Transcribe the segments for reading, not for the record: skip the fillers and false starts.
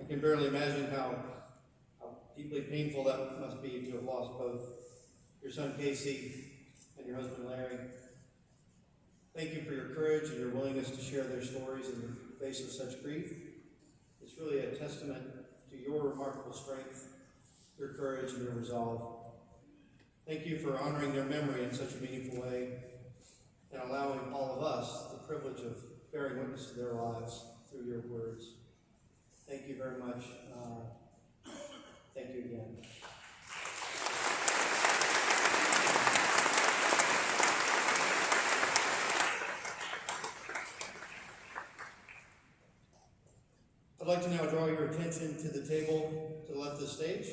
can barely imagine how deeply painful that must be to have lost both your son Casey and your husband Larry. Thank you for your courage and your willingness to share their stories in the face of such grief. It's really a testament to your remarkable strength, your courage, and your resolve. Thank you for honoring their memory in such a meaningful way and allowing all of us the privilege of bearing witness to their lives through your words. Thank you very much. Thank you again. I'd like to now draw your attention to the table to the left of the stage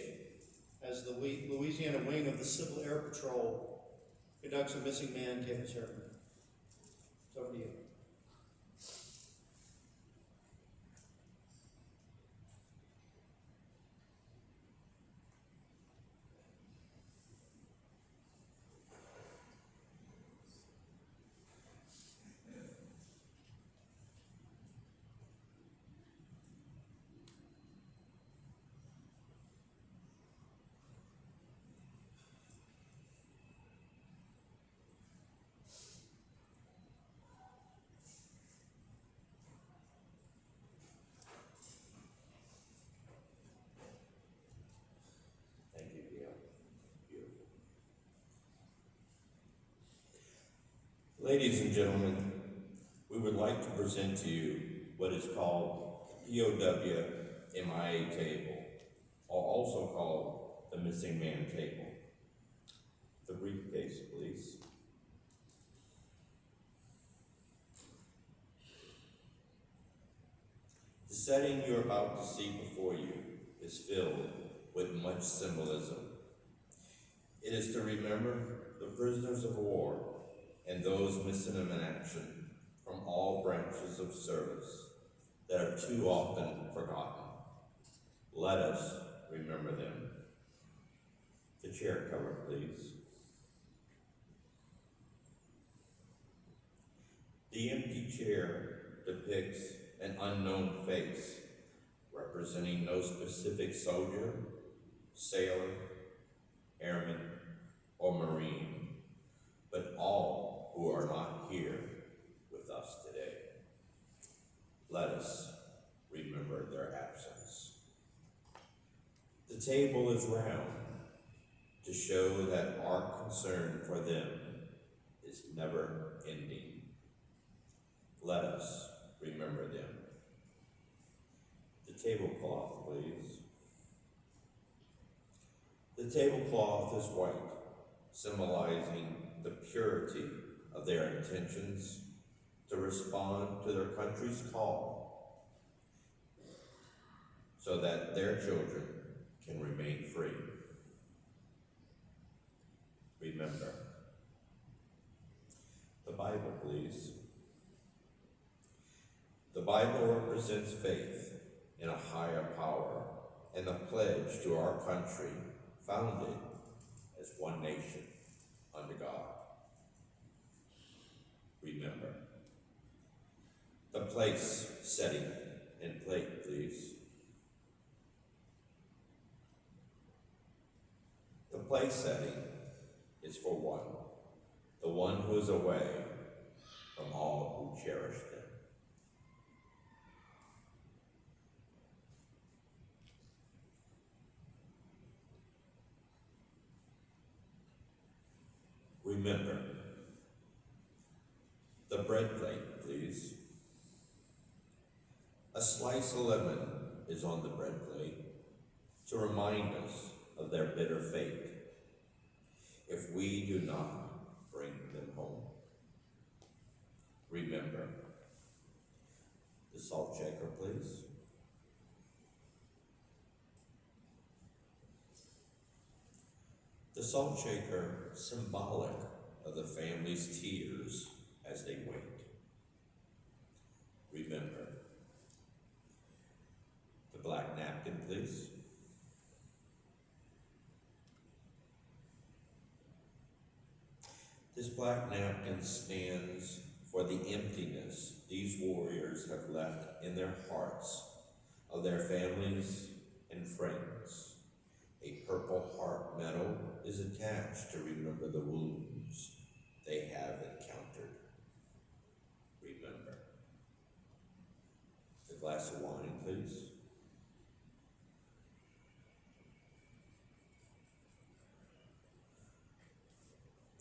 as the Louisiana wing of the Civil Air Patrol conducts a missing man table ceremony. It's over to you. Ladies and gentlemen, we would like to present to you what is called the WWII table, or also called the missing man table. The briefcase, please. The setting you're about to see before you is filled with much symbolism. It is to remember the prisoners of war and those missing in action from all branches of service that are too often forgotten. Let us remember them. The chair cover, please. The empty chair depicts an unknown face, representing no specific soldier, sailor, airman, or Marine, but all who are not here with us today. Let us remember their absence. The table is round to show that our concern for them is never ending. Let us remember them. The tablecloth, please. The tablecloth is white, symbolizing the purity of their intentions to respond to their country's call so that their children can remain free. Remember. The Bible, please. The Bible represents faith in a higher power and the pledge to our country founded as one nation under God. Remember. The place, setting, and plate, please. The place setting is for one, the one who is away from all who cherish them. Remember. The bread plate, please. A slice of lemon is on the bread plate to remind us of their bitter fate if we do not bring them home. Remember. The salt shaker, please. The salt shaker, symbolic of the family's tears as they wait. Remember. The black napkin, please. This black napkin stands for the emptiness these warriors have left in their hearts of their families and friends. A Purple Heart medal is attached to remember the wounds they have encountered. Remember. A glass of wine, please.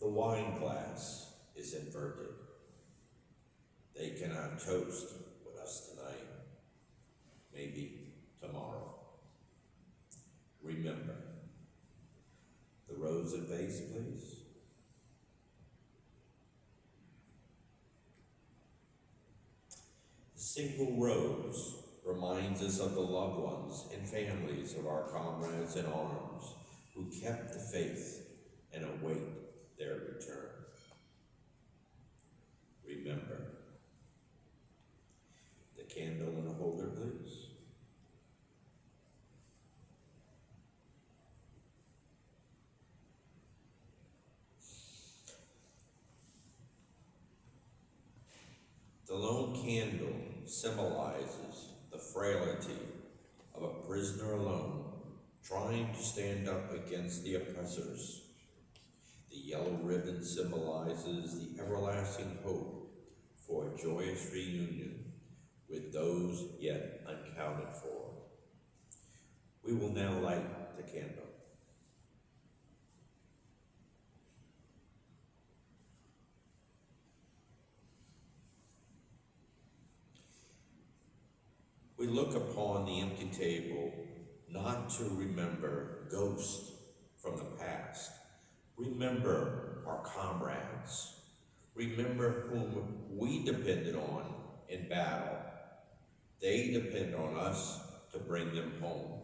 The wine glass is inverted. They cannot toast with us tonight. Maybe tomorrow. Remember. The rose and vase, please. The single rose reminds us of the loved ones and families of our comrades in arms who kept the faith and await their return. Remember. The candle in the holder, please. The lone candle symbolizes the frailty of a prisoner alone, trying to stand up against the oppressors. The yellow ribbon symbolizes the everlasting hope for a joyous reunion with those yet unaccounted for. We will now light the candle. We look upon the empty table not to remember ghosts from the past. Remember our comrades. Remember whom we depended on in battle. They depend on us to bring them home.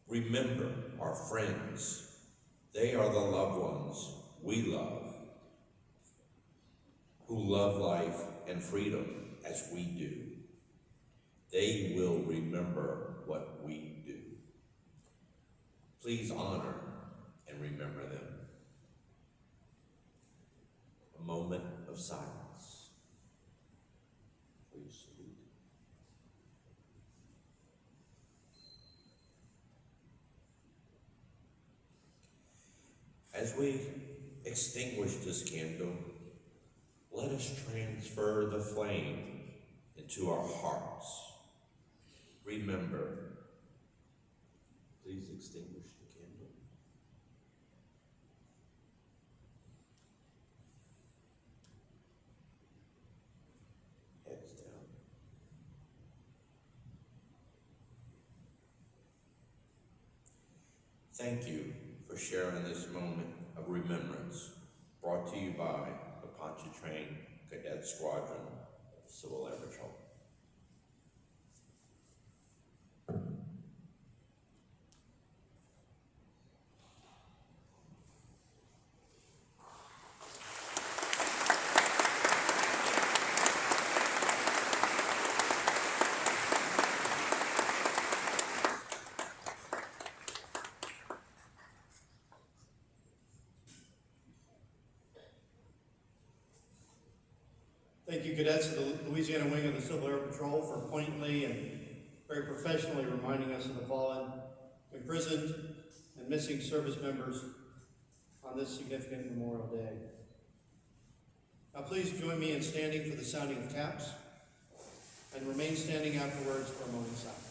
Remember our friends. They are the loved ones we love, who love life and freedom as we do. They will remember what we do. Please honor and remember them. A moment of silence. Please salute. As we extinguish this candle, let us transfer the flame into our hearts. Remember, please extinguish the candle. Heads down. Thank you for sharing this moment of remembrance, brought to you by the Pontchartrain Cadet Squadron of Civil Air Patrol. Thank you, cadets of the Louisiana Wing of the Civil Air Patrol, for poignantly and very professionally reminding us of the fallen, imprisoned, and missing service members on this significant Memorial Day. Now please join me in standing for the sounding of taps, and remain standing afterwards for a moment of silence.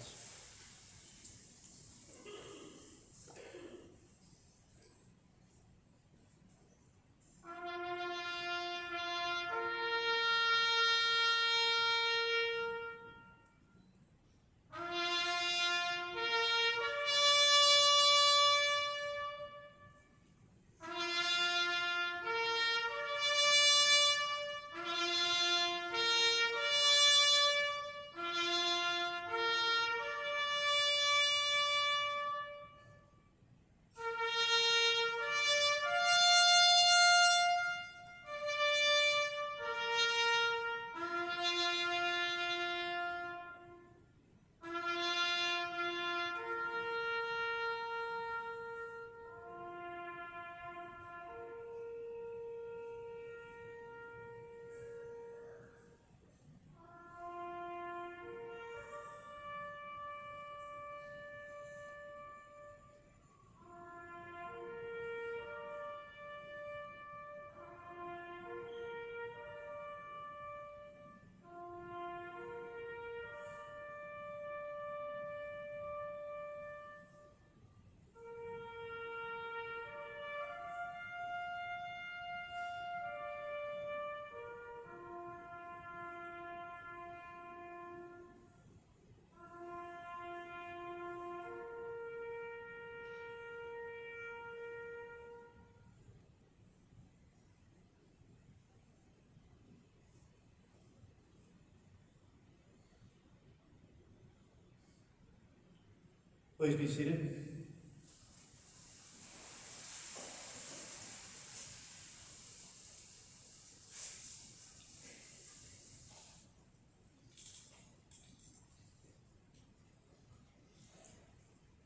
Please be seated.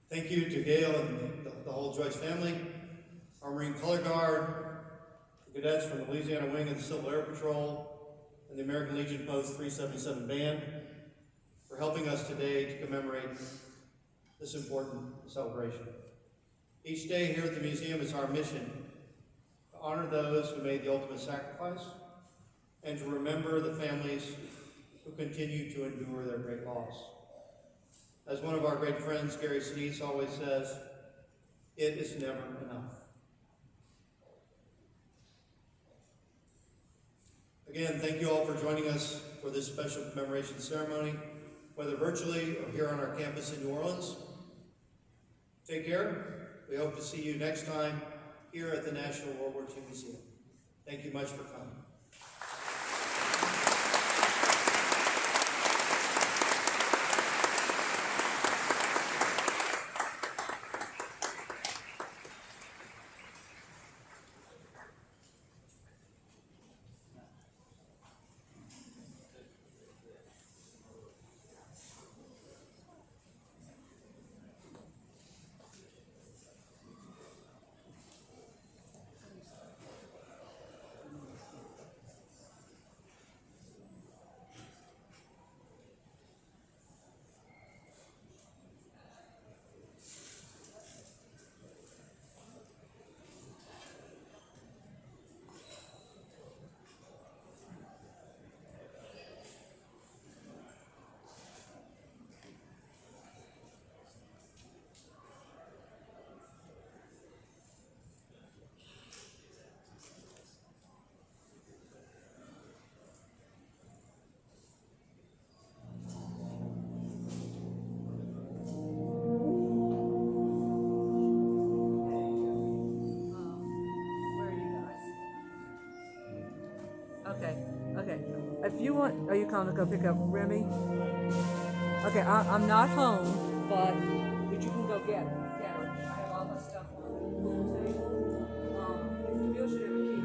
Thank you to Gail and the whole Joyce family, our Marine Color Guard, the cadets from the Louisiana Wing of the Civil Air Patrol, and the American Legion Post 377 Band for helping us today to commemorate this important celebration. Each day here at the museum is our mission to honor those who made the ultimate sacrifice and to remember the families who continue to endure their great loss. As one of our great friends, Gary Sinise, always says, it is never enough. Again, thank you all for joining us for this special commemoration ceremony, whether virtually or here on our campus in New Orleans. Take care. We hope to see you next time here at the National World War II Museum. Thank you much for coming. Okay. If you want, are you coming to go pick up Remy? Okay, I'm not home, but you can go get her. I have all my stuff on the pool table. Bill should have a key.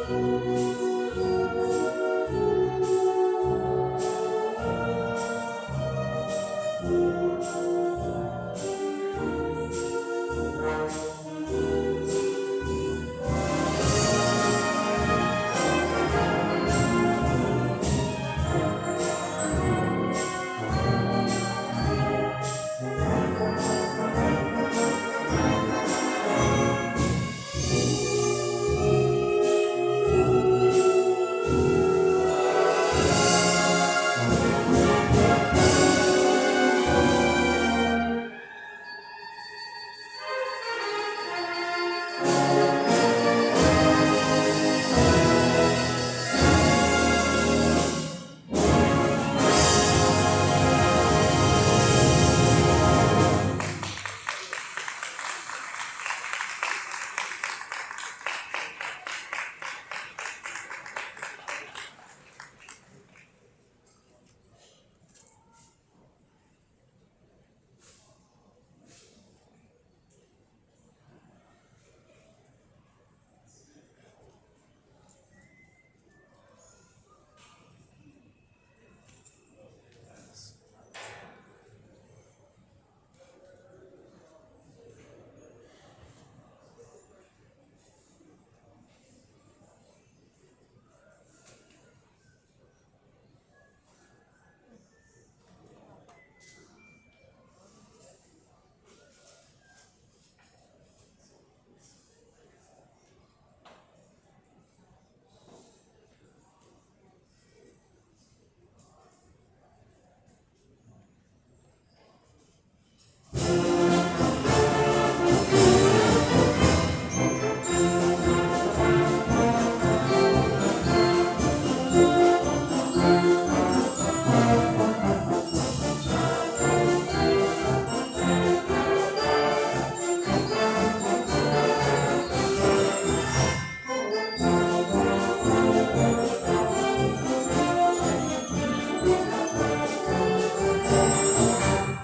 Bye.